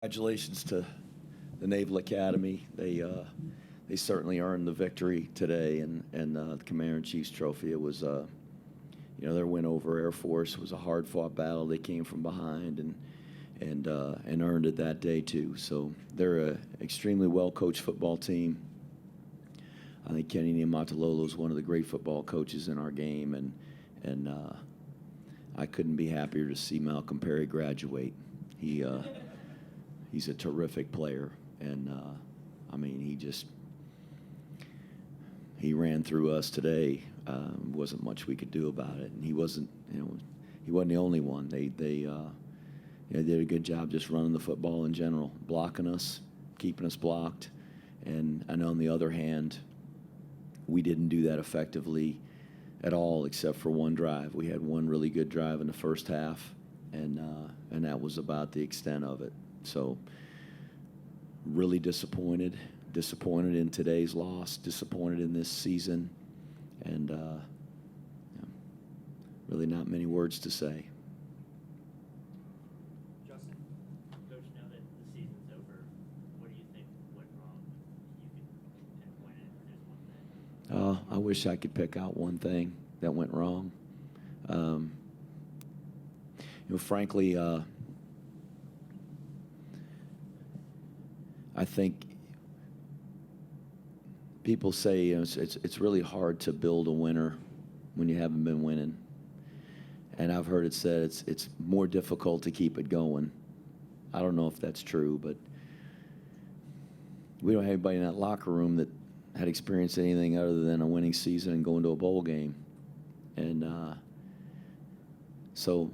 Congratulations to the Naval Academy. They certainly earned the victory today, and the Commander-in-Chief's trophy. It was their win over Air Force was a hard-fought battle. They came from behind and earned it that day too. So they're an extremely well-coached football team. I think Kenny Niumatalolo is one of the great football coaches in our game, and I couldn't be happier to see Malcolm Perry graduate. He's a terrific player, and he ran through us today. Wasn't much we could do about it, and he wasn't the only one. They did a good job just running the football in general, blocking us, keeping us blocked, and on the other hand, we didn't do that effectively at all except for one drive. We had one really good drive in the first half, and that was about the extent of it. So really disappointed in today's loss, disappointed in this season, and really not many words to say. Justin, Coach, now that the season's over, what do you think went wrong? You can pinpoint it if there's one thing. I wish I could pick out one thing that went wrong. Frankly, I think people say it's really hard to build a winner when you haven't been winning, and I've heard it said it's more difficult to keep it going. I don't know if that's true, but we don't have anybody in that locker room that had experienced anything other than a winning season and going to a bowl game, and so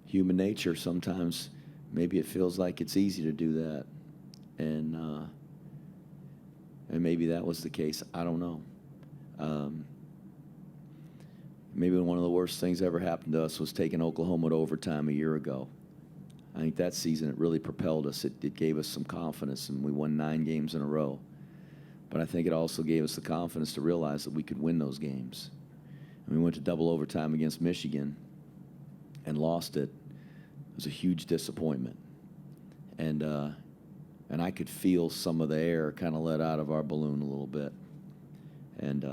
human nature, sometimes maybe it feels like it's easy to do that. And maybe that was the case. I don't know. Maybe one of the worst things ever happened to us was taking Oklahoma to overtime a year ago. I think that season it really propelled us. It gave us some confidence, and we won 9 games in a row. But I think it also gave us the confidence to realize that we could win those games. And we went to double overtime against Michigan and lost it. It was a huge disappointment. And I could feel some of the air kind of let out of our balloon a little bit. And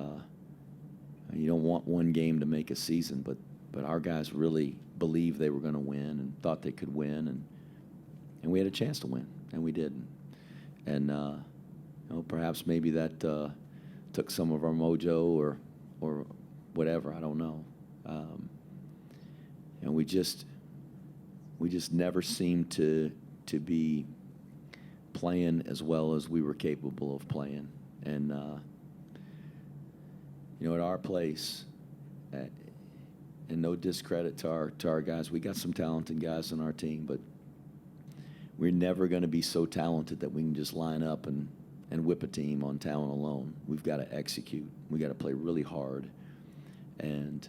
you don't want one game to make a season, but our guys really believed they were going to win and thought they could win, and we had a chance to win, and we didn't. And perhaps maybe that took some of our mojo or whatever. I don't know. And we just never seemed to be playing as well as we were capable of playing. And, at our place, and no discredit to our guys, we got some talented guys on our team, but we're never going to be so talented that we can just line up and whip a team on talent alone. We've got to execute. We got to play really hard. And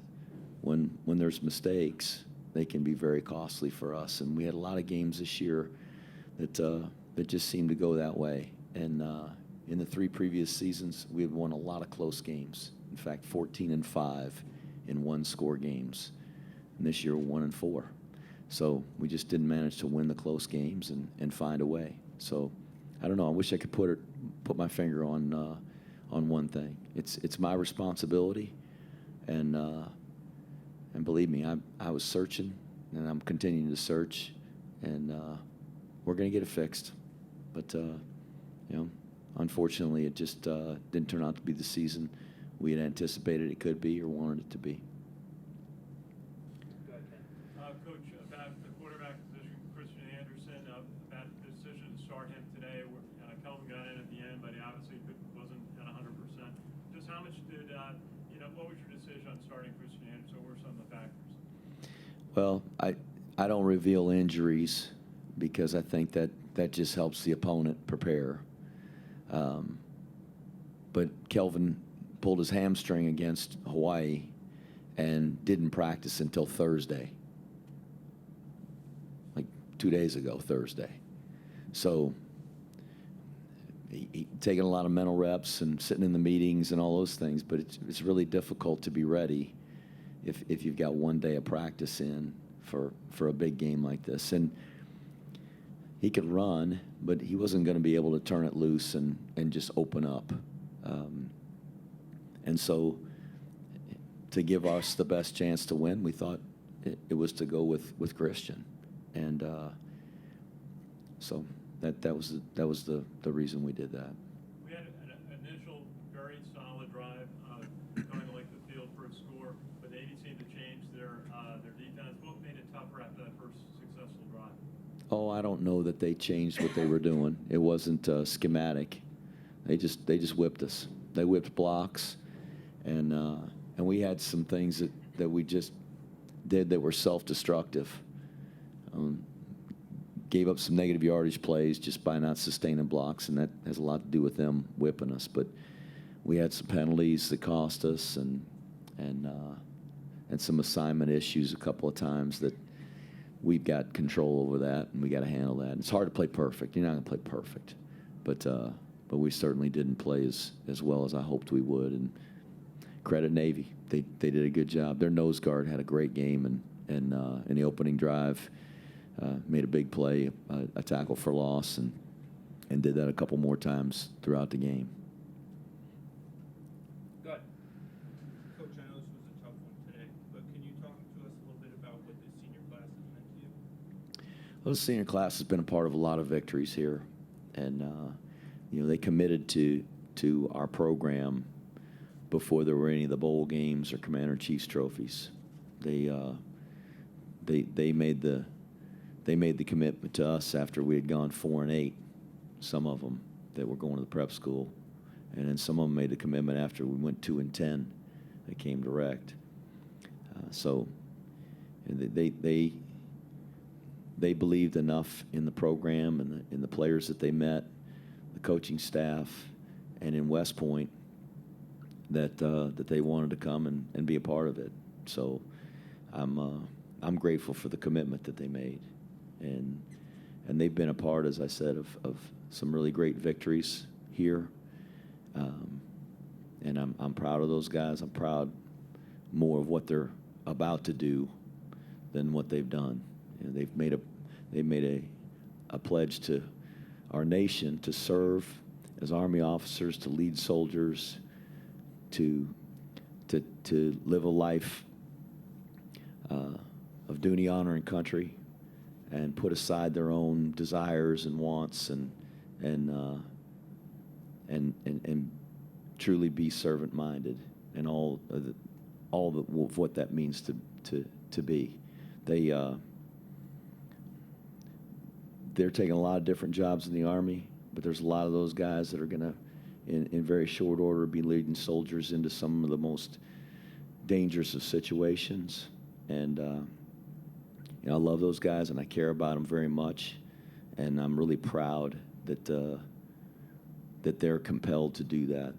when there's mistakes, they can be very costly for us. And we had a lot of games this year that just seemed to go that way. And in the 3 previous seasons, we had won a lot of close games. In fact, 14-5 in one-score games. And this year, 1-4. So we just didn't manage to win the close games and find a way. So I don't know. I wish I could put my finger on one thing. It's my responsibility, and believe me, I was searching, and I'm continuing to search, and we're going to get it fixed. But unfortunately, it just didn't turn out to be the season we had anticipated it could be or wanted it to be. Go ahead, Ken. Coach, about the quarterback position, Christian Anderson, about the decision to start him today. Kelvin got in at the end, but he obviously wasn't at 100%. Just how much did, what was your decision on starting Christian Anderson? What were some of the factors? Well, I don't reveal injuries because I think that just helps the opponent prepare. But Kelvin pulled his hamstring against Hawaii and didn't practice until Thursday, like 2 days ago, Thursday. So he taking a lot of mental reps and sitting in the meetings and all those things, but it's really difficult to be ready if you've got 1 day of practice in for a big game like this. And he could run, but he wasn't going to be able to turn it loose and just open up. And so to give us the best chance to win, we thought it was to go with Christian. And so that was the reason we did that. We had an initial very solid drive, going to like the field for a score, but they seemed to change their defense. What made it tougher after that first successful drive? Oh, I don't know that they changed what they were doing. It wasn't schematic. They just whipped us. They whipped blocks, and we had some things that we just did that were self-destructive. Gave up some negative yardage plays just by not sustaining blocks, and that has a lot to do with them whipping us. But we had some penalties that cost us, and some assignment issues a couple of times that we've got control over that, and we got to handle that. It's hard to play perfect. You're not going to play perfect, but we certainly didn't play as well as I hoped we would. And credit Navy, they did a good job. Their nose guard had a great game, and in the opening drive, made a big play, a tackle for loss, and did that a couple more times throughout the game. Go ahead. Coach, I know this was a tough one today, but can you talk to us a little bit about what the senior class has meant to you? Well, the senior class has been a part of a lot of victories here, and they committed to our program before there were any of the bowl games or Commander-in-Chief's trophies. They made the commitment to us after we had gone 4-8. Some of them that were going to the prep school, and then some of them made the commitment after we went 2-10. They came direct. So they believed enough in the program and in the players that they met, the coaching staff, and in West Point that they wanted to come and be a part of it. So I'm grateful for the commitment that they made, and they've been a part, as I said, of some really great victories here. And I'm proud of those guys. I'm proud more of what they're about to do than what they've done. They've made a pledge to our nation to serve as Army officers, to lead soldiers, to live a life of duty, honor, and country, and put aside their own desires and wants, and truly be servant-minded, and all of what that means to be. They're taking a lot of different jobs in the Army, but there's a lot of those guys that are going to, in very short order, be leading soldiers into some of the most dangerous of situations. And I love those guys, and I care about them very much. And I'm really proud that they're compelled to do that.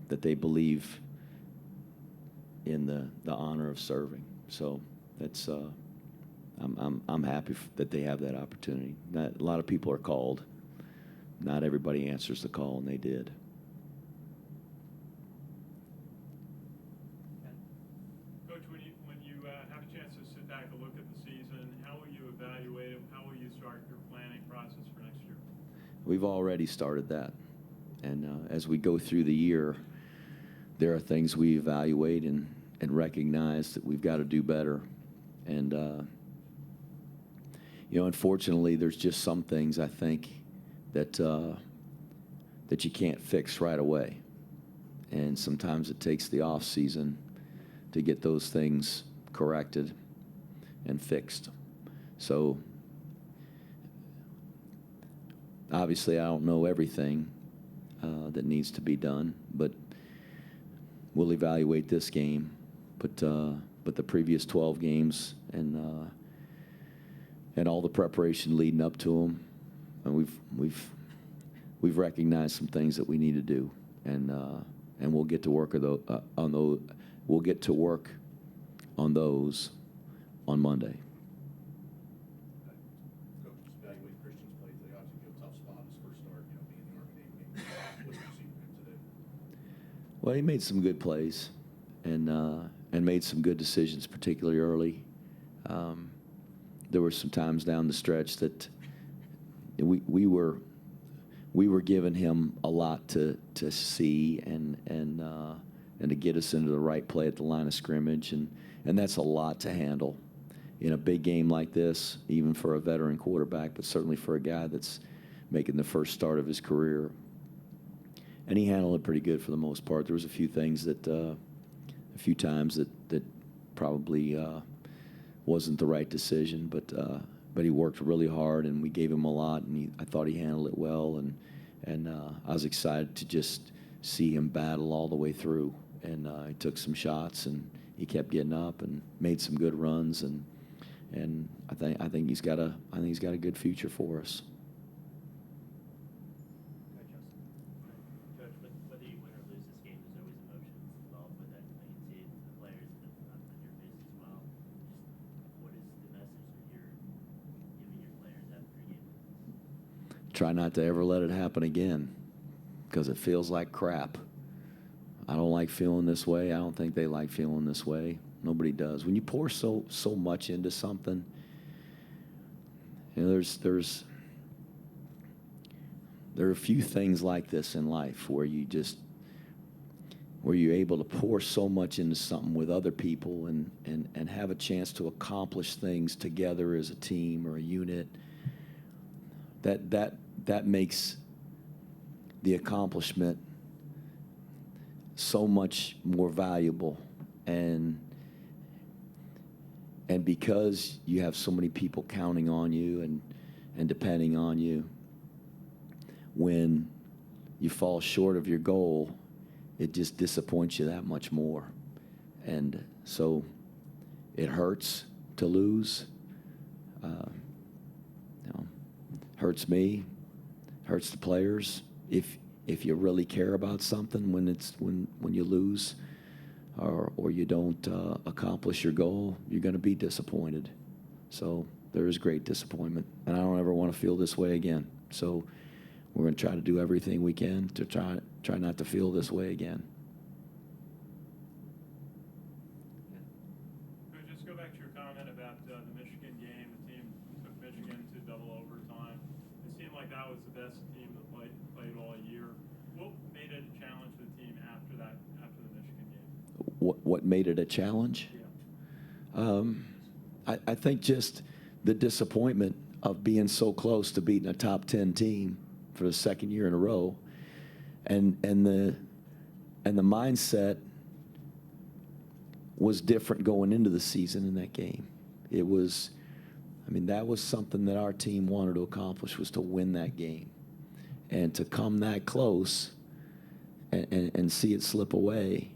That they believe in the honor of serving. So that's I'm happy that they have that opportunity. A lot of people are called. Not everybody answers the call, and they did. Coach, when you have a chance to sit back and look at the season, how will you evaluate it? How will you start your planning process for next year? We've already started that. And as we go through the year, there are things we evaluate and recognize that we've got to do better. And, unfortunately, there's just some things, I think, that you can't fix right away. And sometimes it takes the off season to get those things corrected and fixed. So obviously I don't know everything that needs to be done, but we'll evaluate this game, but the previous 12 games and all the preparation leading up to them, and we've recognized some things that we need to do, and we'll get to work on those. We'll get to work on those on Monday. Coach, just evaluate Christian's play today. Obviously, a tough spot his first start, being the Army Navy game. What did you see from him today? Well, he made some good plays, and made some good decisions, particularly early. there were some times down the stretch that we were giving him a lot to see and to get us into the right play at the line of scrimmage, and that's a lot to handle in a big game like this, even for a veteran quarterback, but certainly for a guy that's making the first start of his career. And he handled it pretty good for the most part. There was a few things that, a few times that probably wasn't the right decision, but he worked really hard, and we gave him a lot, and I thought he handled it well, and I was excited to just see him battle all the way through. And he took some shots, and he kept getting up and made some good runs, and I think he's got a good future for us. Coach, whether you win or lose this game, there's always emotions involved with it. I can see it in the players and on your face as well. Just what is the message that you're giving your players after a game like this? Try not to ever let it happen again, because it feels like crap. I don't like feeling this way. I don't think they like feeling this way. Nobody does. When you pour so much into something, there are a few things like this in life where you're able to pour so much into something with other people and have a chance to accomplish things together as a team or a unit. That makes the accomplishment so much more valuable, and because you have so many people counting on you and depending on you, when you fall short of your goal, it just disappoints you that much more. And so it hurts to lose. Hurts me, hurts the players. If you really care about something, when you lose or you don't accomplish your goal, you're going to be disappointed. So there is great disappointment, and I don't ever want to feel this way again. So we're going to try to do everything we can to try not to feel this way again. Could just go back to your comment about the Michigan game. The team took Michigan to double overtime. It seemed like that was the best team that played all year. What made it a challenge to the team after the Michigan game? What made it a challenge? Yeah. I think just the disappointment of being so close to beating a top 10 team for the second year in a row, and the mindset was different going into the season in that game. It was, that was something that our team wanted to accomplish, was to win that game, and to come that close and see it slip away,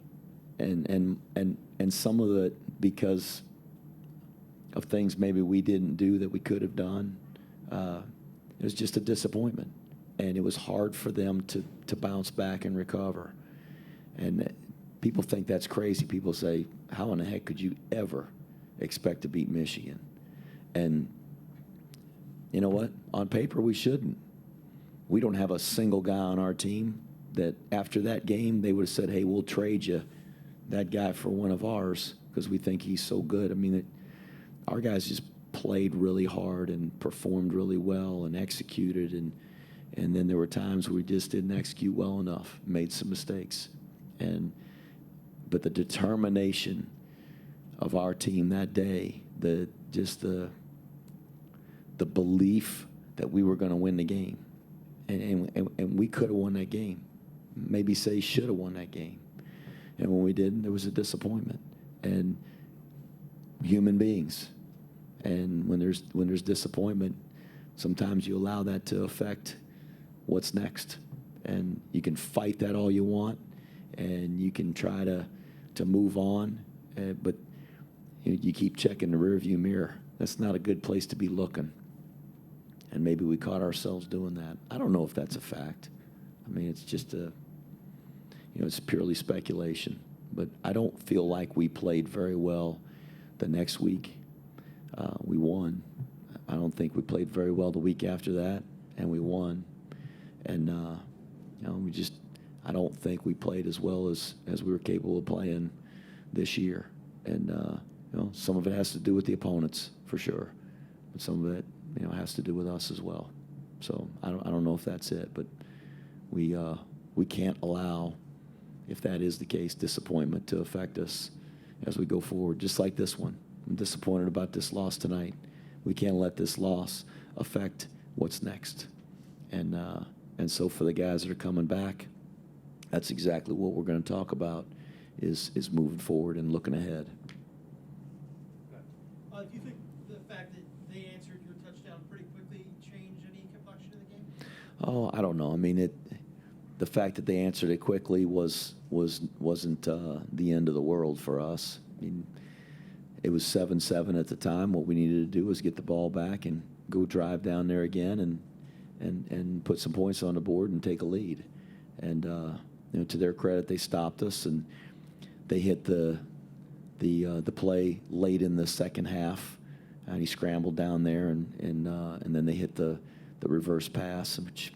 and some of it because of things maybe we didn't do that we could have done. It was just a disappointment, and it was hard for them to bounce back and recover. And people think that's crazy. People say, how in the heck could you ever expect to beat Michigan? And you know what? On paper, we shouldn't. We don't have a single guy on our team that after that game they would have said, hey, we'll trade you that guy for one of ours because we think he's so good. Our guys just played really hard and performed really well and executed, and then there were times we just didn't execute well enough, made some mistakes. But the determination of our team that day, the belief that we were going to win the game, and we could have won that game. Maybe say should have won that game. And when we didn't, there was a disappointment. And human beings. And when there's disappointment, sometimes you allow that to affect what's next. And you can fight that all you want, and you can try to move on, but you keep checking the rearview mirror. That's not a good place to be looking. And maybe we caught ourselves doing that. I don't know if that's a fact. It's just it's purely speculation. But I don't feel like we played very well the next week. We won. I don't think we played very well the week after that, and we won. And I don't think we played as well as we were capable of playing this year. And some of it has to do with the opponents for sure. but some of it, has to do with us as well. So I don't know if that's it, but we can't allow, if that is the case, disappointment to affect us as we go forward, just like this one. I'm disappointed about this loss tonight. We can't let this loss affect what's next. And so for the guys that are coming back, that's exactly what we're going to talk about is moving forward and looking ahead. Do you think the fact that they answered your touchdown pretty quickly changed any complexion of the game? Oh, I don't know. I mean, the fact that they answered it quickly wasn't the end of the world for us. I mean, it was 7-7 at the time. What we needed to do was get the ball back and go drive down there again and put some points on the board and take a lead. And to their credit, they stopped us and they hit the play late in the second half, and he scrambled down there and then they hit the reverse pass, which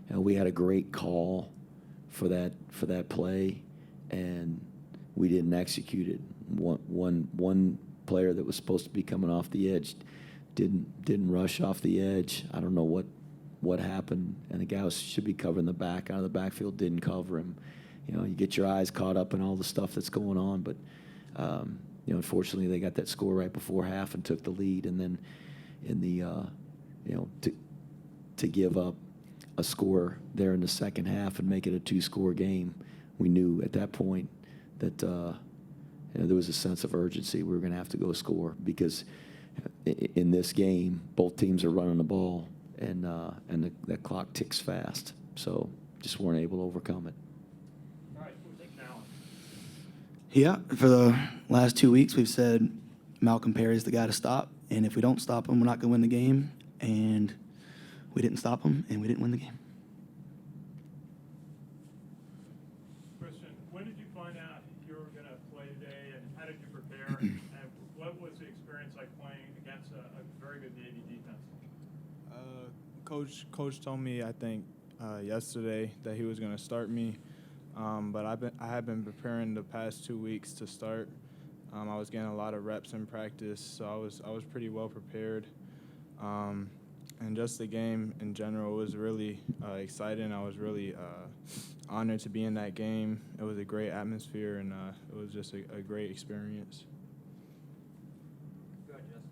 we had a great call for that play, and we didn't execute it. One player that was supposed to be coming off the edge didn't rush off the edge. I don't know what happened, and the guy should be covering the back out of the backfield didn't cover him. You get your eyes caught up in all the stuff that's going on, but unfortunately they got that score right before half and took the lead, and then in the to give up a score there in the second half and make it a 2-score game, we knew at that point that there was a sense of urgency. We were going to have to go score because in this game, both teams are running the ball, and that clock ticks fast. So just weren't able to overcome it. All right, we'll take Malin. Yeah, for the last 2 weeks, we've said Malcolm Perry's the guy to stop, and if we don't stop him, we're not going to win the game. And we didn't stop him, and we didn't win the game. Christian, when did you find out you were going to play today, and how did you prepare? And what was the experience like playing against a very good Navy defense? Coach told me, I think, yesterday that he was going to start me, but I have been preparing the past 2 weeks to start. I was getting a lot of reps in practice, so I was pretty well prepared. And just the game in general was really exciting. I was really honored to be in that game. It was a great atmosphere, and it was just a great experience. Go ahead, Justin.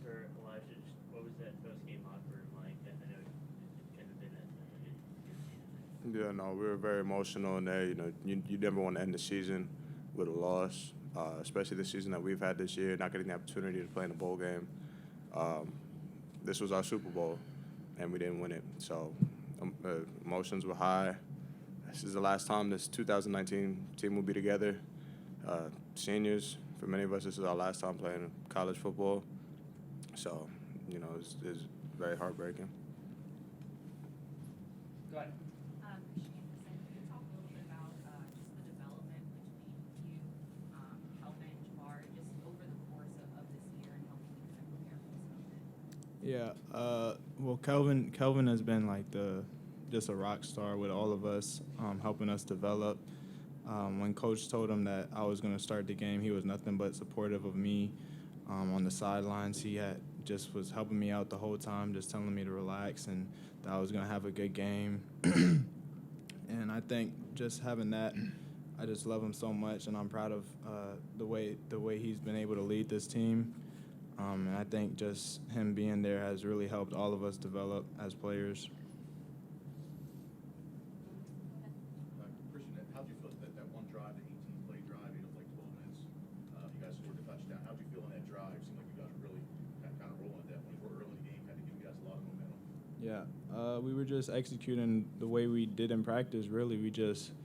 For Elijah, what was that post-game locker room like? I know it kind of been a good season. Yeah, no, we were very emotional in there. You never want to end the season with a loss, especially the season that we've had this year, not getting the opportunity to play in a bowl game. This was our Super Bowl, and we didn't win it. So emotions were high. This is the last time this 2019 team will be together. Seniors, for many of us, this is our last time playing college football. So, it's very heartbreaking. Go ahead. Christian Anderson, can you talk a little bit about just the development between you, Kelvin, Jabbar, just over the course of this year and helping you kind of prepare for this moment? Yeah, well, Kelvin has been like just a rock star with all of us, helping us develop. When Coach told him that I was going to start the game, he was nothing but supportive of me on the sidelines. He just was helping me out the whole time, just telling me to relax and that I was going to have a good game. And I think just having that, I just love him so much, and I'm proud of the way he's been able to lead this team. And I think just him being there has really helped all of us develop as players. Christian, how'd you feel that one drive, the 18-play drive, like 12 minutes, you guys scored the touchdown. How'd you feel in that drive? It seemed like you guys were really kind of rolling at that point. You were early in the game, kind of giving you guys a lot of momentum. Yeah, we were just executing the way we did in practice, really. We just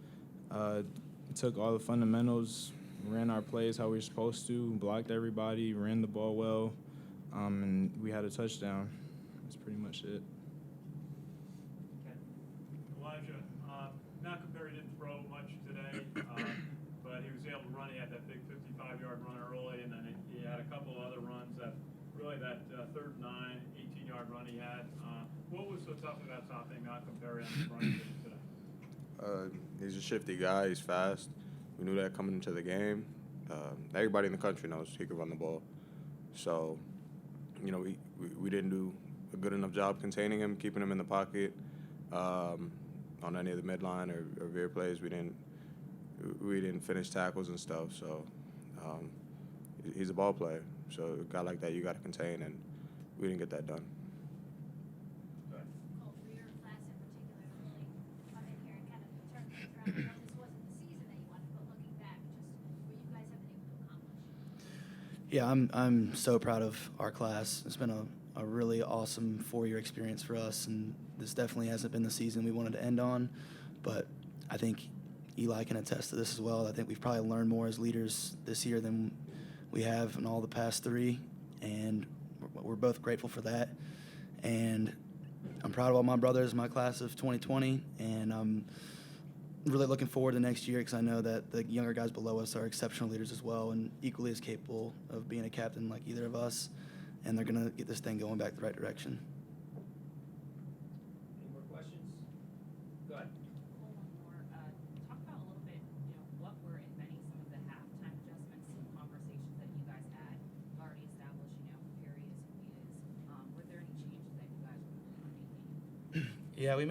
took all the fundamentals, ran our plays how we were supposed to, blocked everybody, ran the ball well, and we had a touchdown. That's pretty much it. Okay. Elijah, Malcolm Perry didn't throw much today, but he was able to run. He had that big 55-yard run early, and then he had a couple of other runs that third and 9, 18-yard run he had. What was so tough about stopping Malcolm Perry on his running game today? He's a shifty guy. He's fast. We knew that coming into the game. Everybody in the country knows he could run the ball. So, we didn't do a good enough job containing him, keeping him in the pocket on any of the midline or veer plays. We didn't finish tackles and stuff. So he's a ball player. So a guy like that you got to contain, and we didn't get that done. Go ahead. Cole, for your class in particular, to really come in here and kind of turn things around. I know this wasn't the season that you wanted, but looking back, just what you guys have been able to accomplish. Yeah, I'm so proud of our class. It's been a really awesome 4-year experience for us, and this definitely hasn't been the season we wanted to end on, but I think Eli can attest to this as well. I think we've probably learned more as leaders this year than we have in all the past 3, and we're both grateful for that. And I'm proud of all my brothers, my class of 2020, and I'm really looking forward to next year because I know that the younger guys below us are exceptional leaders as well and equally as capable of being a captain like either of us, and they're going to get this thing going back the right direction. Any more questions? Go ahead. Cole, one more. Talk about a little bit, what were, if any, some of the halftime adjustments and conversations that you guys had. You've already established, Perry is who he is. Were there any changes that you guys were making? Yeah, we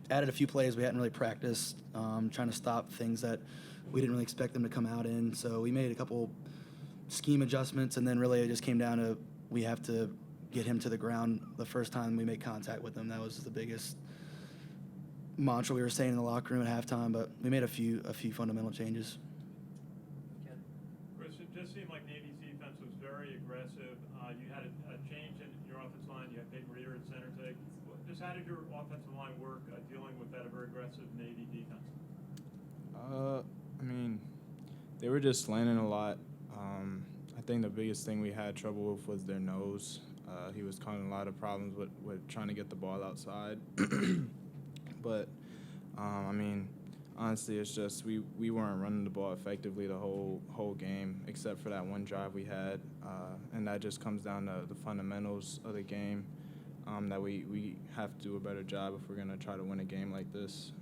added a few plays we hadn't really practiced, trying to stop things that we didn't really expect them to come out in. So we made a couple scheme adjustments, and then really it just came down to we have to get him to the ground the first time we make contact with him. That was the biggest mantra we were saying in the locker room at halftime, but we made a few fundamental changes. Ken? Chris, it just seemed like Navy's defense was very aggressive. You had a change in your offensive line. You had Peyton Reeder at center take. Just how did your offensive line work dealing with that very aggressive Navy defense? I mean, they were just slanting a lot. I think the biggest thing we had trouble with was their nose. He was causing a lot of problems with trying to get the ball outside. But, I mean, honestly, it's just we weren't running the ball effectively the whole game except for that one drive we had. And that just comes down to the fundamentals of the game that we have to do a better job if we're going to try to win a game like this.